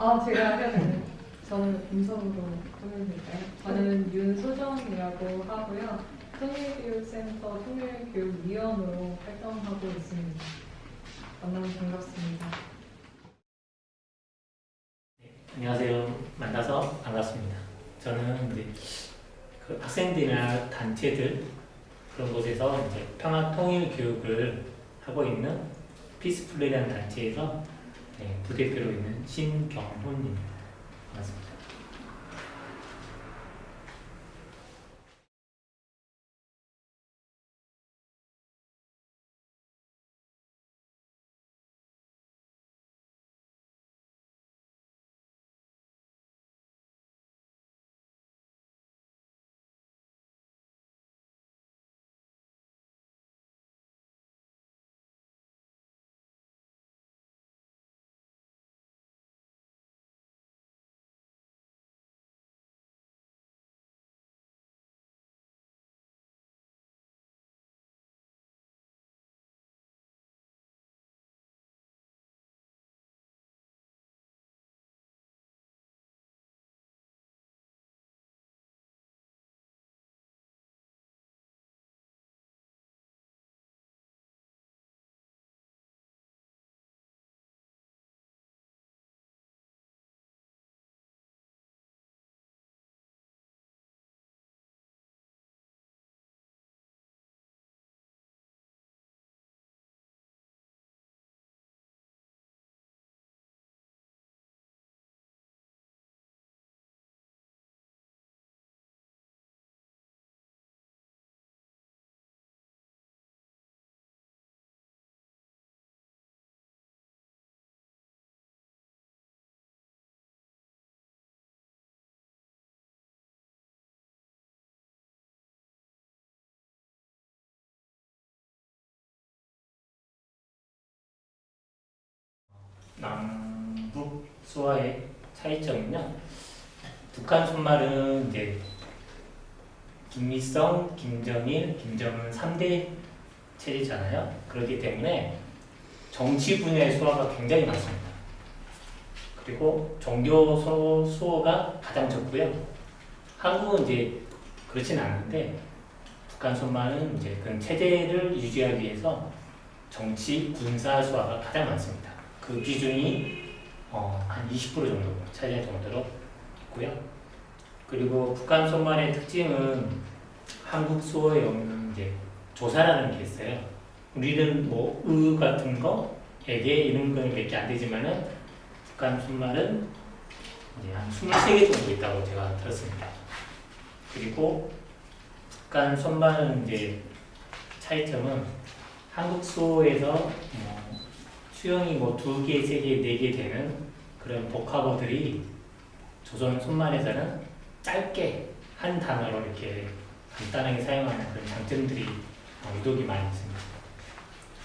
제가 해야 되는. 저는 음성으로 하면 될까요? 저는 윤소정이라고 하고요. 통일교육센터 통일교육위원으로 활동하고 있습니다. 만나서 반갑습니다. 안녕하세요. 만나서 반갑습니다. 저는 이제 그 학생들이나 단체들 그런 곳에서 이제 평화 통일 교육을 하고 있는 피스플레이라는 단체에서 부대표로 있는 신경훈입니다. 반갑습니다. 남북 수와의 차이점은요. 북한 손말은 이제 김일성, 김정일, 김정은 3대 체제잖아요. 그렇기 때문에 정치 분야의 수화가 굉장히 많습니다. 그리고 종교 수호가 가장 적고요. 한국은 이제 그렇진 않은데 북한 손말은 이제 그런 체제를 유지하기 위해서 정치, 군사 수화가 가장 많습니다. 그 비중이 한 20% 정도 차지할 정도로 있고요. 그리고 북한 손말의 특징은 한국 수어에 없는 이제 조사라는 게 있어요. 우리는 뭐 같은 거, 에게 이런 건 몇 개 안 되지만은 북한 손말은 이제 한 23개 정도 있다고 제가 들었습니다. 그리고 북한 손말은 이제 차이점은 한국 수어에서 수형이 뭐 2개, 3개, 4개 되는 그런 복합어들이 조선 손말에서는 짧게 한 단어로 이렇게 간단하게 사용하는 그런 장점들이 유독이 많이 있습니다.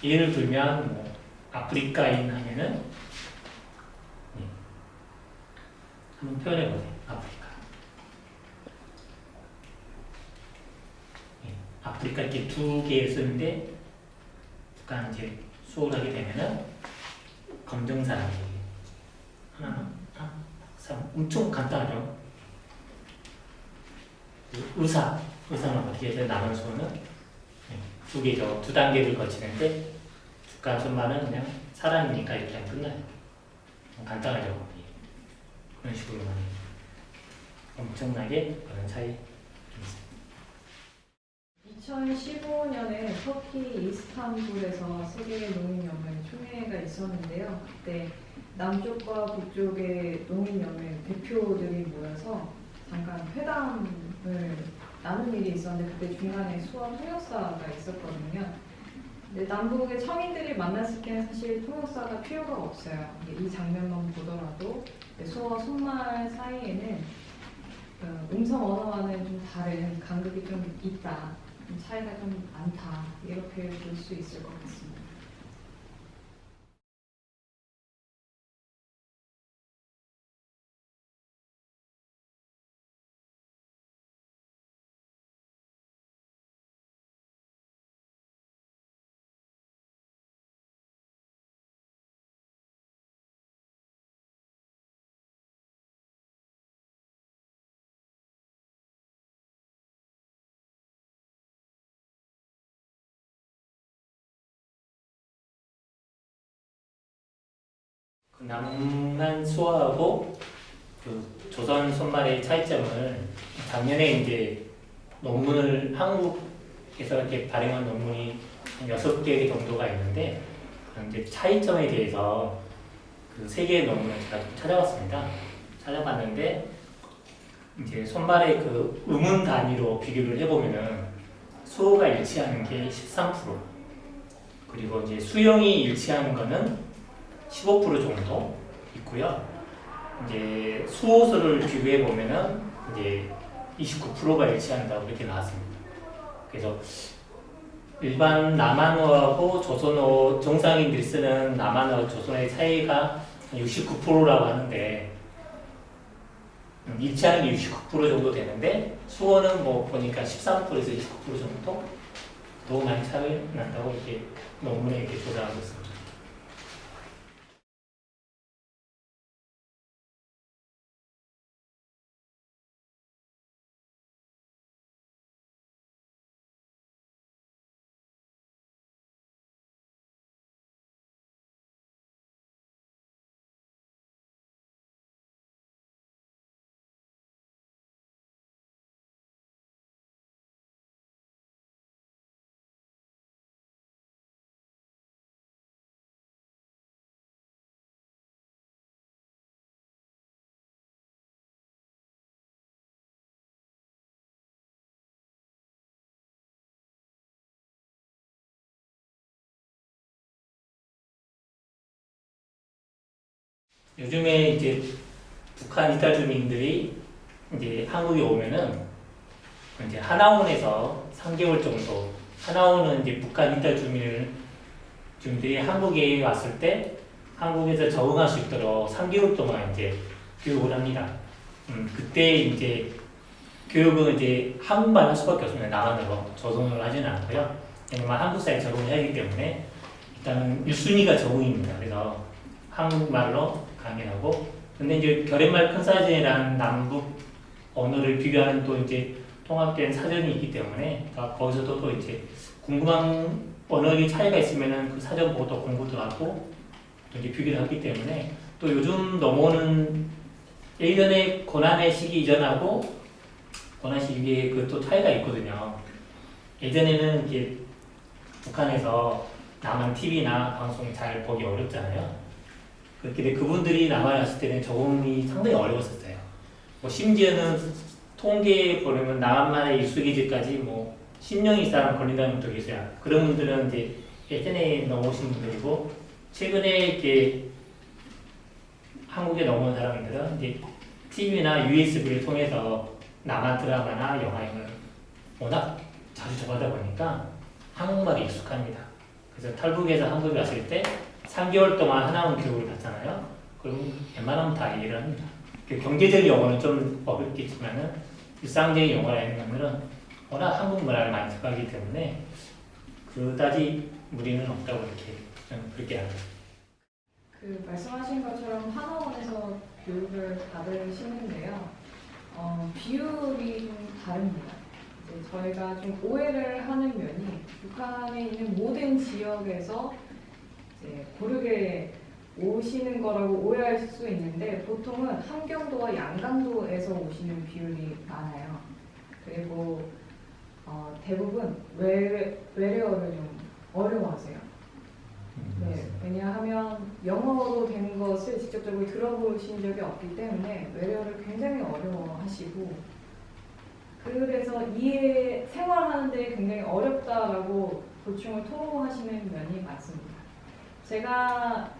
예를 들면 아프리카인 하면은 한번 표현해 보세요. 아프리카. 아프리카 이렇게 2개 쓰는데 북한 이제 수호를 하게 되면은 검정사람 하나, 엄청 간단하죠. 의사는 어떻게 해서 남은 수는 2개죠. 2단계를 거치는데 북한 손말은 그냥 사람이니까 이렇게 하면 끝나요. 간단하죠. 그런 식으로 많이 엄청나게 그런 차이. 2015년에 터키 이스탄불에서 세계 농인연맹 총회가 있었는데요. 그때 남쪽과 북쪽의 농인연맹 대표들이 모여서 잠깐 회담을 나눈 일이 있었는데 그때 중간에 수원 통역사가 있었거든요. 근데 남북의 청인들이 만났을 때는 사실 통역사가 필요가 없어요. 이 장면만 보더라도 수어 손말 사이에는 음성 언어와는 좀 다른 간극이 좀 있다. 차이가 좀 많다. 이렇게 볼 수 있을 것 같습니다. 남한 수어하고 그 조선 손말의 차이점을 작년에 이제 논문을 한국에서 이렇게 발행한 논문이 한 6개 정도가 있는데 그 이제 차이점에 대해서 그 3개의 논문을 제가 좀 찾아봤습니다. 찾아봤는데 이제 손말의 그 음운 단위로 비교를 해보면은 수어가 일치하는 게 13%, 그리고 이제 수형이 일치하는 거는 15% 정도 있고요. 이제 수호수를 비교해 보면은 이제 29%가 일치한다고 이렇게 나왔습니다. 그래서 일반 남한어하고 조선어, 정상인들이 쓰는 남한어, 조선어의 차이가 69%라고 하는데 일치하는 게 69% 정도 되는데 수어는 뭐 보니까 13%에서 29% 정도 더 많이 차이 난다고 이렇게 논문에 이렇게 조사하고 있습니다. 요즘에 이제 북한 이탈 주민들이 이제 한국에 오면은 이제 하나원에서 3개월 정도, 하나원은 이제 북한 이탈 주민들이 한국에 왔을 때 한국에서 적응할 수 있도록 3개월 동안 이제 교육을 합니다. 그때 이제 교육은 이제 한국말 할 수밖에 없습니다. 남한어로, 조선어로 하지는 않고요. 왜냐면 한국 사회에 적응을 해야 하기 때문에 일단은 1순위가 적응입니다. 그래서 한국말로 강연하고, 근데 이제 결의말 큰 사전이라는 남북 언어를 비교하는 또 이제 통합된 사전이 있기 때문에 거기서도 또 이제 궁금한 언어의 차이가 있으면은 그 사전 보고 또 공부도 하고 또 이제 비교를 하기 때문에 또 요즘 넘어오는 예전에 고난의 시기 이전하고 고난 시기에 그 또 차이가 있거든요. 예전에는 이제 북한에서 남한 TV나 방송 잘 보기 어렵잖아요. 그렇게 그분들이 남한에 왔을 때는 적응이 상당히 어려웠었어요. 뭐 심지어는 통계에 보려면 남한말에 익숙해지기까지 뭐 10년 이상 걸린다는 분도 계세요. 그런 분들은 이제 예전에 넘어오신 분들이고, 최근에 이렇게 한국에 넘어온 사람들은 이제 TV나 USB를 통해서 남한 드라마나 영화를 워낙 자주 접하다 보니까 한국말이 익숙합니다. 그래서 탈북에서 한국에 왔을 때 3개월 동안 하나원 교육을 받잖아요. 그럼 웬만하면 다 이해를 합니다. 경제적인 용어는 좀 어렵겠지만은 일상적인 용어라는 것들은 워낙 한국 문화를 많이 접하기 때문에 그다지 무리는 없다고 이렇게 저는 그렇게 합니다. 그 말씀하신 것처럼 하나원에서 교육을 받으시는데요. 비율이 좀 다릅니다. 이제 저희가 좀 오해를 하는 면이 북한에 있는 모든 지역에서 이제 고르게 오시는 거라고 오해할 수 있는데 보통은 함경도와 양강도에서 오시는 비율이 많아요. 그리고 대부분 외래어를 좀 어려워하세요. 네, 왜냐하면 영어로 된 것을 직접적으로 들어보신 적이 없기 때문에 외래어를 굉장히 어려워하시고, 그래서 생활하는 데 굉장히 어렵다라고 고충을 토로하시는 면이 많습니다. 제가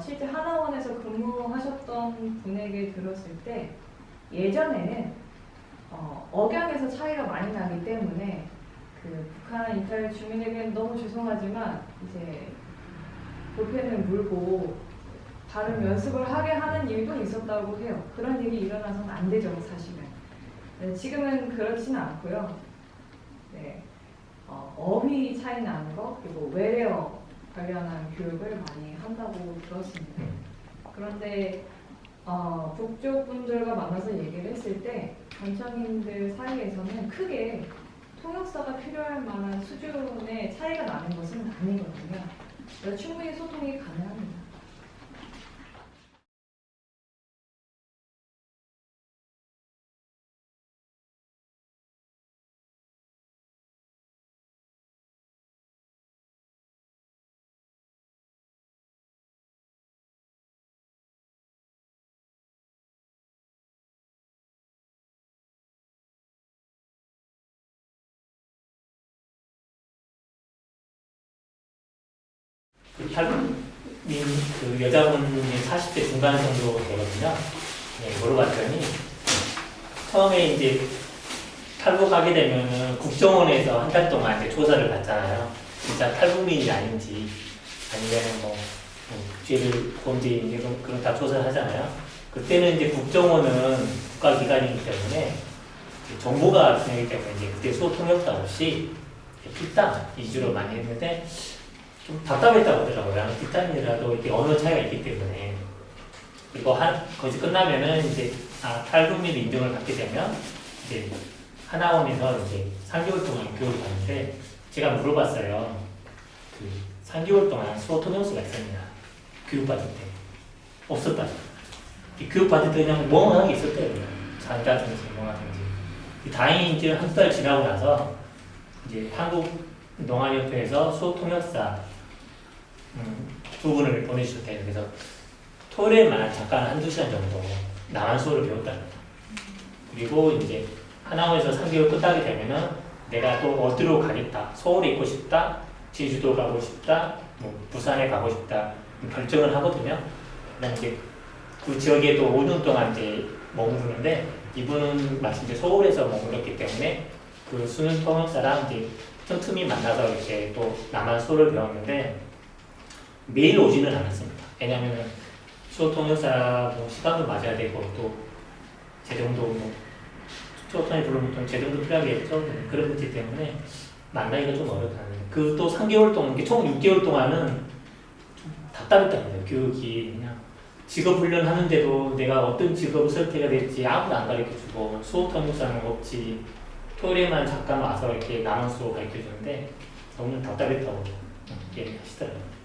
실제 하나원에서 근무하셨던 분에게 들었을 때 예전에는 억양에서 차이가 많이 나기 때문에 그 북한 이탈 주민에게는 너무 죄송하지만 이제 볼펜을 물고 발음 연습을 하게 하는 일도 있었다고 해요. 그런 일이 일어나서는 안 되죠, 사실은. 네, 지금은 그렇지는 않고요. 네, 어휘 차이 나는 거, 그리고 외래어 관련한 교육을 많이 한다고 들었습니다. 그런데 북쪽 분들과 만나서 얘기를 했을 때 전청인들 사이에서는 크게 통역사가 필요할 만한 수준의 차이가 나는 것은 아니거든요. 충분히 소통이 가능합니다. 그 여자분이 40대 중반 정도 되거든요. 네, 물어봤더니 처음에 이제 탈북하게 되면은 국정원에서 한 달 동안 이제 조사를 받잖아요. 진짜 탈북민이 아닌지 아니면은 뭐 죄를 범죄인지 그런 다 조사를 하잖아요. 그때는 이제 국정원은 국가기관이기 때문에 정보가 중요하기 때문에 이제 그때 수호 통역사 없이 뒷담 위주로 많이 했는데 좀 답답했다고 하더라고요. 뒷담이라도 이렇게 언어 차이가 있기 때문에. 그리고 거기서 끝나면은 이제 탈북민 인정을 받게 되면 이제 하나원에서 이제 3개월 동안 교육을 받는데 제가 물어봤어요. 그 3개월 동안 수호 통역사가 있었냐? 교육받을 때 없었다. 교육받을 때 그냥 멍하게 있었대요. 잔다든지 멍하든지. 다행히 이제 한 달 지나고 나서 이제 한국 농아협회에서 수호 통역사 두 분을 보내주셨대요. 그래서 토요일에만 잠깐 한두 시간 정도 남한 수호를 배웠답니다. 그리고 이제 하나원에서 3개월 끝나게 되면은 내가 또 어디로 가겠다. 서울에 있고 싶다. 제주도 가고 싶다. 뭐 부산에 가고 싶다. 결정을 하거든요. 그다음 이제 그 지역에 또 5년 동안 이제 머무르는데 이분은 마치 이제 서울에서 머물렀기 때문에 그 수능 통역사랑 이제 틈틈이 만나서 이렇게 또 남한 수호를 배웠는데 매일 오지는 않았습니다. 왜냐면은 수호 통역사 뭐 시간도 맞아야 되고 또 재정도 뭐 수호 통역 부르면 재정도 필요하겠죠. 그런 문제 때문에 만나기가 좀 어렵다는. 그 또 3개월 동안, 총 6개월 동안은 좀 답답했다는 거예요. 교육이 그냥 직업 훈련하는데도 내가 어떤 직업을 선택해야 될지 아무도 안 가르쳐주고 수호 통역사는 없지. 토요일에만 잠깐 와서 이렇게 남한 수호 가르쳐주는데 너무 답답했다고 얘기하시더라고요.